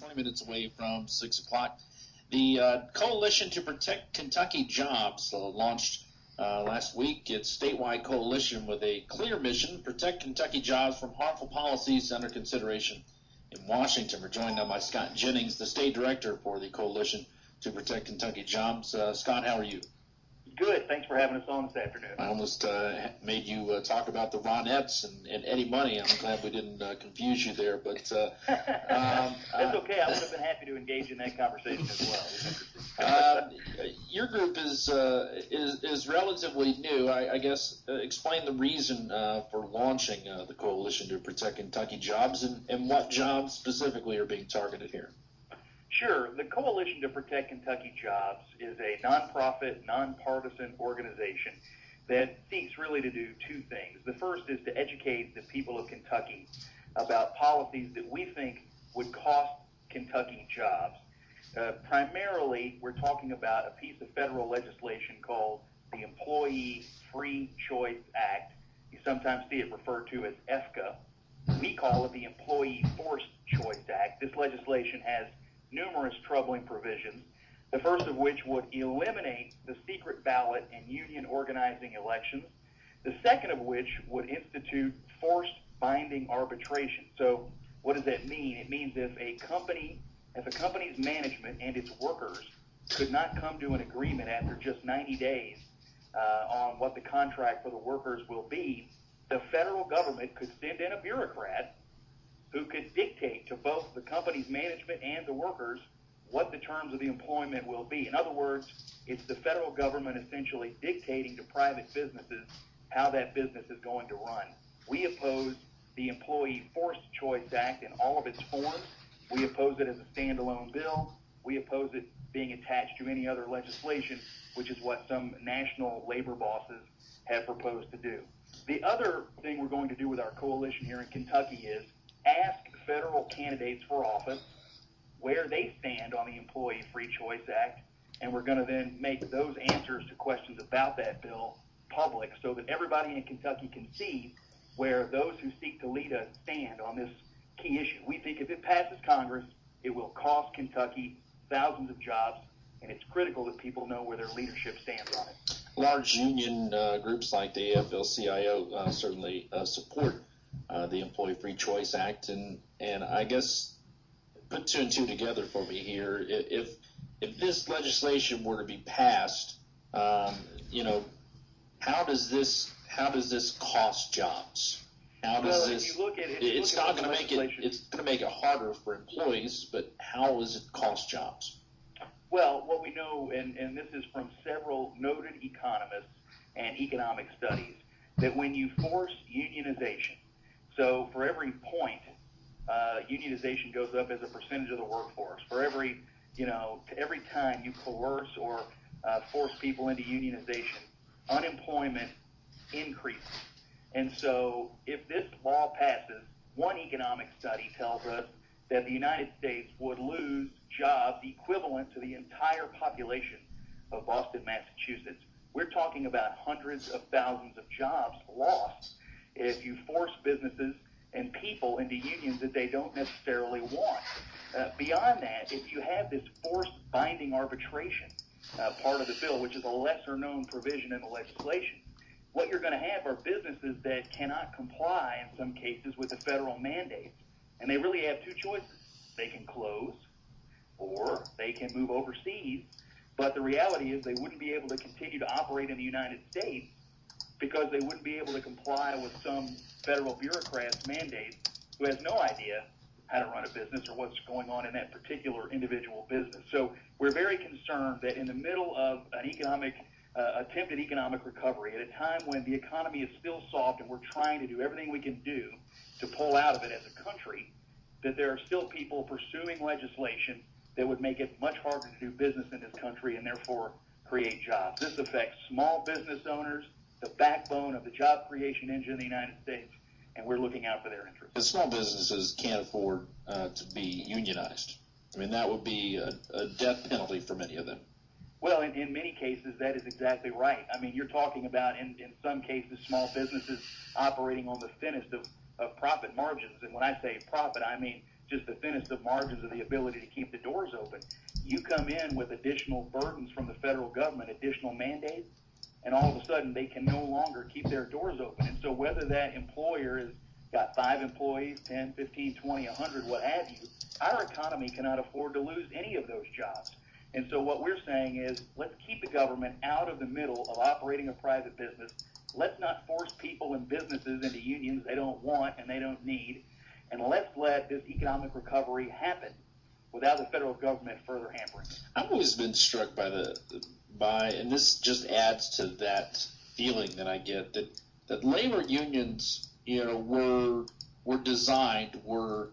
20 minutes away from 6 o'clock. The Coalition to Protect Kentucky Jobs launched last week. It's a statewide coalition with a clear mission: protect Kentucky jobs from harmful policies under consideration in Washington. We're joined now by Scott Jennings, the state director for the Coalition to Protect Kentucky Jobs. Scott, how are you? Good. Thanks for having us on this afternoon. I almost made you talk about the Ronettes and Eddie Money. I'm glad we didn't confuse you there, but that's okay. I would have been happy to engage in that conversation as well. Your group is relatively new. I guess explain the reason for launching the Coalition to Protect Kentucky Jobs and what jobs specifically are being targeted here. Sure. The Coalition to Protect Kentucky Jobs is a nonprofit, nonpartisan organization that seeks really to do two things. The first is to educate the people of Kentucky about policies that we think would cost Kentucky jobs. Primarily, we're talking about a piece of federal legislation called the Employee Free Choice Act. You sometimes see it referred to as EFCA. We call it the Employee Forced Choice Act. This legislation has numerous troubling provisions, the first of which would eliminate the secret ballot in union organizing elections, the second of which would institute forced binding arbitration. So what does that mean? It means if a company's management and its workers could not come to an agreement after just 90 days on what the contract for the workers will be, the federal government could send in a bureaucrat who could dictate to both the company's management and the workers what the terms of the employment will be. In other words, it's the federal government essentially dictating to private businesses how that business is going to run. We oppose the Employee Forced Choice Act in all of its forms. We oppose it as a standalone bill. We oppose it being attached to any other legislation, which is what some national labor bosses have proposed to do. The other thing we're going to do with our coalition here in Kentucky is ask federal candidates for office where they stand on the Employee Free Choice Act, and we're going to then make those answers to questions about that bill public so that everybody in Kentucky can see where those who seek to lead us stand on this key issue. We think if it passes Congress, it will cost Kentucky thousands of jobs, and it's critical that people know where their leadership stands on it. Large union groups like the AFL-CIO certainly support the Employee Free Choice Act, and I guess put two and two together for me here. If this legislation were to be passed, how does this cost jobs? How does this? If you look at it's not going to make it. It's going to make it harder for employees, but how does it cost jobs? Well, what we know, and this is from several noted economists and economic studies, that when you force unionization, so for every point, unionization goes up as a percentage of the workforce. For every time you coerce or force people into unionization, unemployment increases. And so if this law passes, one economic study tells us that the United States would lose jobs equivalent to the entire population of Boston, Massachusetts. We're talking about hundreds of thousands of jobs lost if you force businesses and people into unions that they don't necessarily want. Beyond that, if you have this forced binding arbitration part of the bill, which is a lesser-known provision in the legislation, what you're going to have are businesses that cannot comply in some cases with the federal mandates, and they really have two choices. They can close or they can move overseas, but the reality is they wouldn't be able to continue to operate in the United States because they wouldn't be able to comply with some federal bureaucrat's mandates who has no idea how to run a business or what's going on in that particular individual business. So we're very concerned that in the middle of an attempted economic recovery, at a time when the economy is still soft and we're trying to do everything we can do to pull out of it as a country, that there are still people pursuing legislation that would make it much harder to do business in this country and therefore create jobs. This affects small business owners, the backbone of the job creation engine in the United States, and we're looking out for their interests. The small businesses can't afford to be unionized. I mean, that would be a death penalty for many of them. Well, in many cases, that is exactly right. I mean, you're talking about, in some cases, small businesses operating on the thinnest of profit margins. And when I say profit, I mean just the thinnest of margins of the ability to keep the doors open. You come in with additional burdens from the federal government, additional mandates, and all of a sudden they can no longer keep their doors open. And so whether that employer has got 5 employees, 10, 15, 20, 100, what have you, our economy cannot afford to lose any of those jobs. And so what we're saying is, let's keep the government out of the middle of operating a private business. Let's not force people and businesses into unions they don't want and they don't need. And let's let this economic recovery happen without the federal government further hampering it. I've always been struck by, and this just adds to that feeling that I get, that labor unions, were designed, were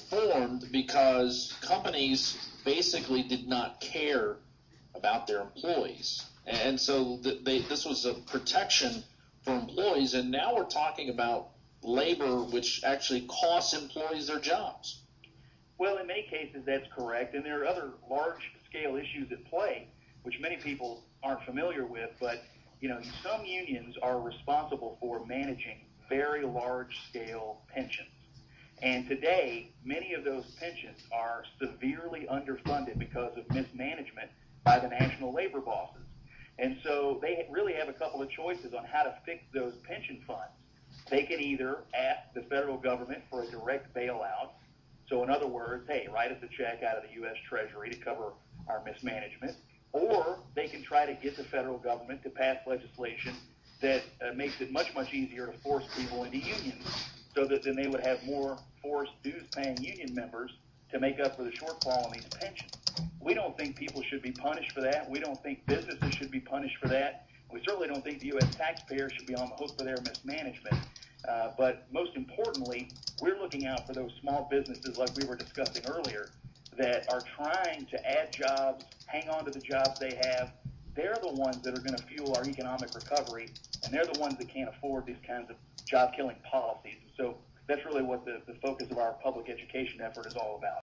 formed because companies basically did not care about their employees, and so this was a protection for employees. And now we're talking about labor, which actually costs employees their jobs. Well, in many cases, that's correct, and there are other large-scale issues at play, which many people aren't familiar with. But some unions are responsible for managing very large-scale pensions. And today, many of those pensions are severely underfunded because of mismanagement by the national labor bosses. And so they really have a couple of choices on how to fix those pension funds. They can either ask the federal government for a direct bailout. So in other words, hey, write us a check out of the U.S. Treasury to cover our mismanagement. Or they can try to get the federal government to pass legislation that makes it much, much easier to force people into unions, so that then they would have more forced dues-paying union members to make up for the shortfall in these pensions. We don't think people should be punished for that. We don't think businesses should be punished for that. We certainly don't think the U.S. taxpayer should be on the hook for their mismanagement. But most importantly, we're looking out for those small businesses like we were discussing earlier that are trying to add jobs, hang on to the jobs they have. They're the ones that are going to fuel our economic recovery, and they're the ones that can't afford these kinds of job-killing policies. So that's really what the focus of our public education effort is all about.